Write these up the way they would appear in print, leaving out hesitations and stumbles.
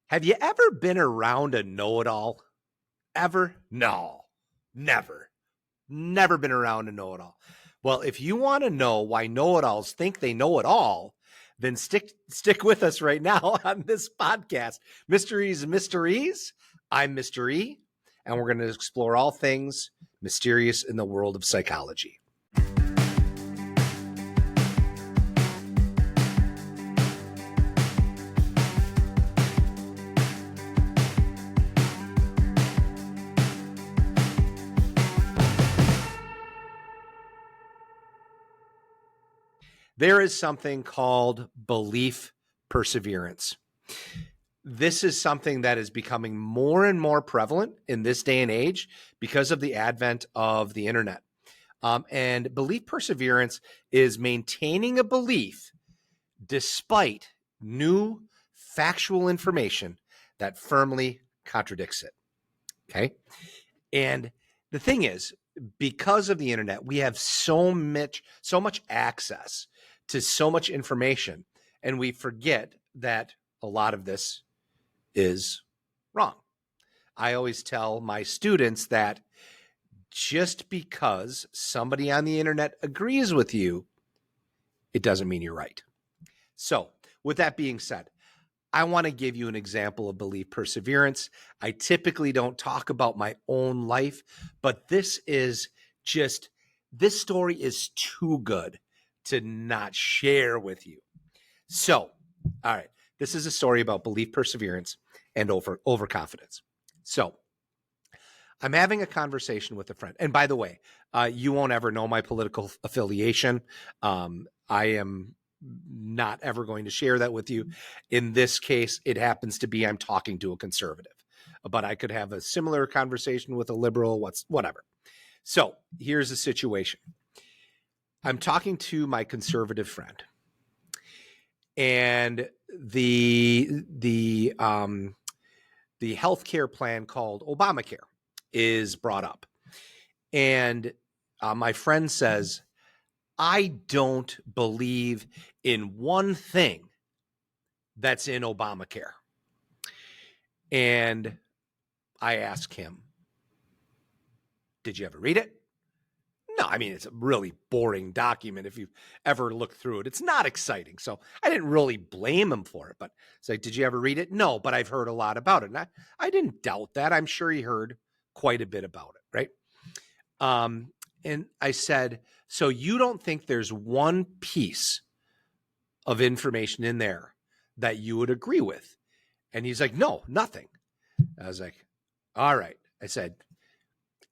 Have you ever been around a know-it-all? Ever? No, never. Never been around a know-it-all. Well, if you want to know why know-it-alls think they know it all, then stick with us right now on this podcast. Mysteries and Mysteries. I'm Mr. E, and we're going to explore all things mysterious in the world of psychology. There is something called belief perseverance. This is something that is becoming more and more prevalent in this day and age because of the advent of the internet. And belief perseverance is maintaining a belief despite new factual information that firmly contradicts it. Okay. And the thing is, because of the internet, we have so much access to so much information, and we forget that a lot of this is wrong. I always tell my students that just because somebody on the internet agrees with you, it doesn't mean you're right. So, with that being said, I want to give you an example of belief perseverance. I typically don't talk about my own life, but this story is too good to not share with you. So, all right, this is a story about belief perseverance and overconfidence. So, I'm having a conversation with a friend. And by the way, you won't ever know my political affiliation. I am not ever going to share that with you. In this case, it happens to be I'm talking to a conservative, but I could have a similar conversation with a liberal, whatever. So here's the situation. I'm talking to my conservative friend, and the healthcare plan called Obamacare is brought up. And my friend says, I don't believe in one thing that's in Obamacare. And I ask him, did you ever read it? No, I mean, it's a really boring document if you've ever looked through it. It's not exciting. So I didn't really blame him for it. But it's like, did you ever read it? No, but I've heard a lot about it. And I didn't doubt that. I'm sure he heard quite a bit about it, right? And I said, so you don't think there's one piece of information in there that you would agree with? And he's like, no, nothing. I was like, all right. I said,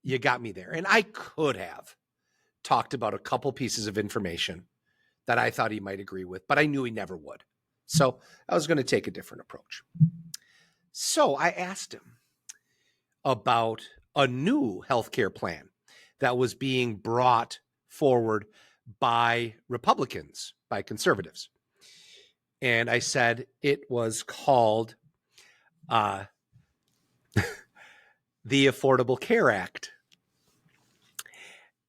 you got me there. And I could have talked about a couple pieces of information that I thought he might agree with, but I knew he never would. So I was going to take a different approach. So I asked him about a new healthcare plan that was being brought forward by Republicans, by conservatives. And I said it was called the Affordable Care Act.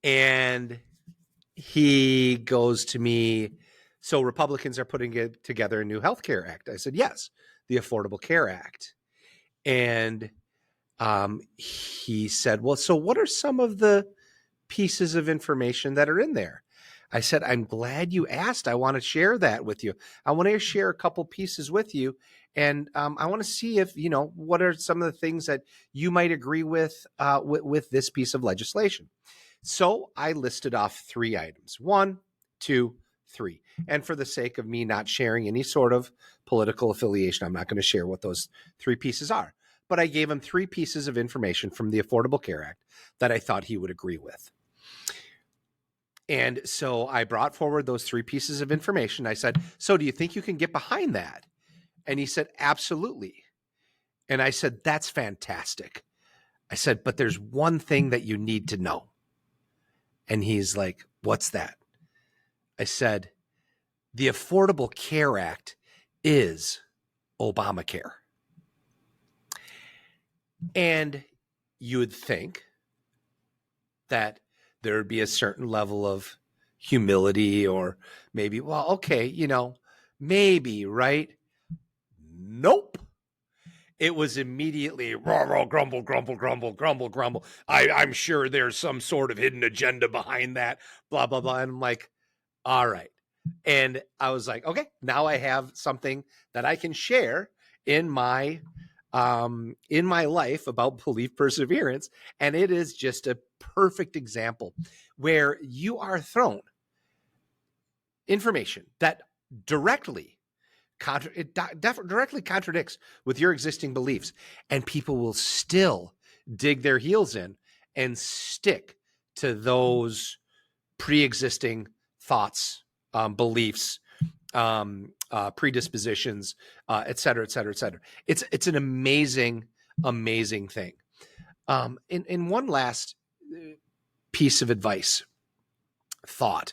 And he goes to me, so Republicans are putting together a new healthcare act. I said, yes, the Affordable Care Act. And he said, well, so what are some of the pieces of information that are in there? I said, I'm glad you asked. I want to share that with you. I want to share a couple pieces with you. And I want to see if, what are some of the things that you might agree with this piece of legislation. So I listed off 3 items, 1, 2, 3. And for the sake of me not sharing any sort of political affiliation, I'm not going to share what those 3 pieces are. But I gave him 3 pieces of information from the Affordable Care Act that I thought he would agree with. And so I brought forward those 3 pieces of information. I said, so do you think you can get behind that? And he said, absolutely. And I said, that's fantastic. I said, but there's one thing that you need to know. And he's like, what's that? I said, the Affordable Care Act is Obamacare. And you would think that there would be a certain level of humility or maybe, well, okay, maybe, right? Nope. it was immediately raw, raw, grumble, grumble, grumble, grumble, grumble. I'm sure there's some sort of hidden agenda behind that, blah, blah, blah. And I'm like, all right. And I was like, okay, now I have something that I can share in my life about belief perseverance. And it is just a perfect example where you are thrown information that directly directly contradicts with your existing beliefs, and people will still dig their heels in and stick to those pre-existing thoughts, beliefs, predispositions, et cetera, et cetera, et cetera. It's an amazing, amazing thing. In one last piece of advice, thought,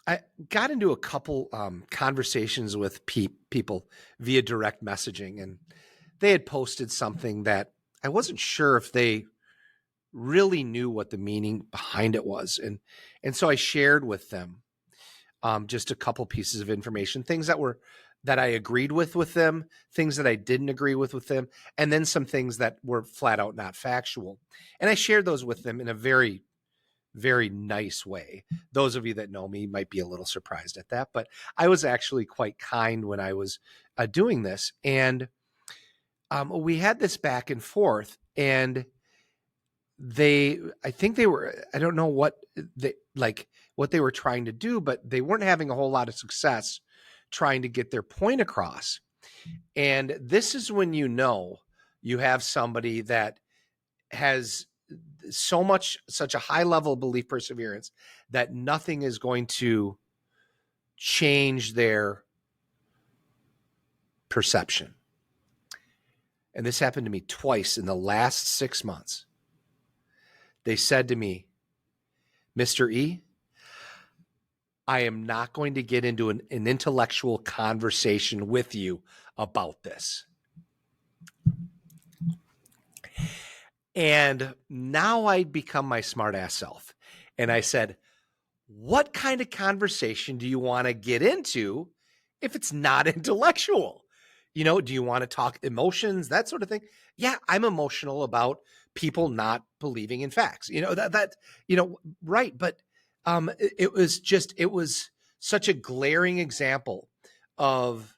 I got into a couple conversations with people via direct messaging, and they had posted something that I wasn't sure if they really knew what the meaning behind it was. And so I shared with them just a couple pieces of information, things that I agreed with them, things that I didn't agree with them, and then some things that were flat out not factual. And I shared those with them in a very, very nice way. Those of you that know me might be a little surprised at that, but I was actually quite kind when I was doing this. And we had this back and forth, and I think they were, I don't know what they were trying to do, but they weren't having a whole lot of success trying to get their point across. And this is when you have somebody that has such a high level of belief perseverance that nothing is going to change their perception. And this happened to me twice in the last 6 months. They said to me, Mr. E, I am not going to get into an intellectual conversation with you about this. And now I'd become my smart ass self. And I said, what kind of conversation do you want to get into if it's not intellectual? Do you want to talk emotions, that sort of thing? Yeah, I'm emotional about people not believing in facts. Right. But it was such a glaring example of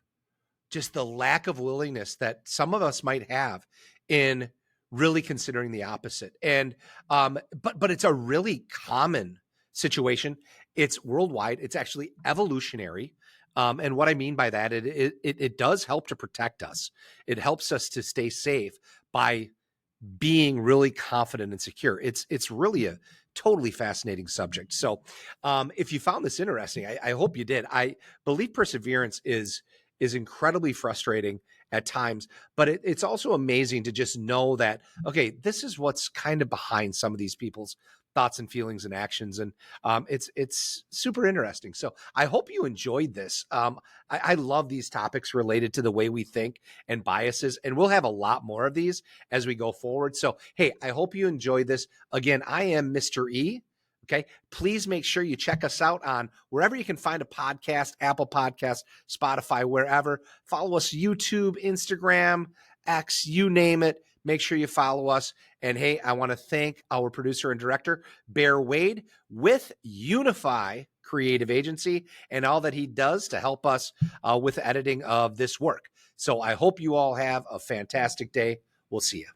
just the lack of willingness that some of us might have in really considering the opposite. And but it's a really common situation. It's worldwide. It's actually evolutionary. And what I mean by that, it does help to protect us. It helps us to stay safe by being really confident and secure. It's really a totally fascinating subject. So if you found this interesting, I hope you did. I believe perseverance is incredibly frustrating at times, but it's also amazing to just know that, okay, this is what's kind of behind some of these people's thoughts and feelings and actions. And it's super interesting. So I hope you enjoyed this. I love these topics related to the way we think and biases, and we'll have a lot more of these as we go forward. So, hey, I hope you enjoyed this. Again, I am Mr. E. Okay. Please make sure you check us out on wherever you can find a podcast, Apple Podcasts, Spotify, wherever. Follow us, YouTube, Instagram, X, you name it. Make sure you follow us. And hey, I want to thank our producer and director, Bear Wade, with Unify Creative Agency and all that he does to help us with editing of this work. So I hope you all have a fantastic day. We'll see you.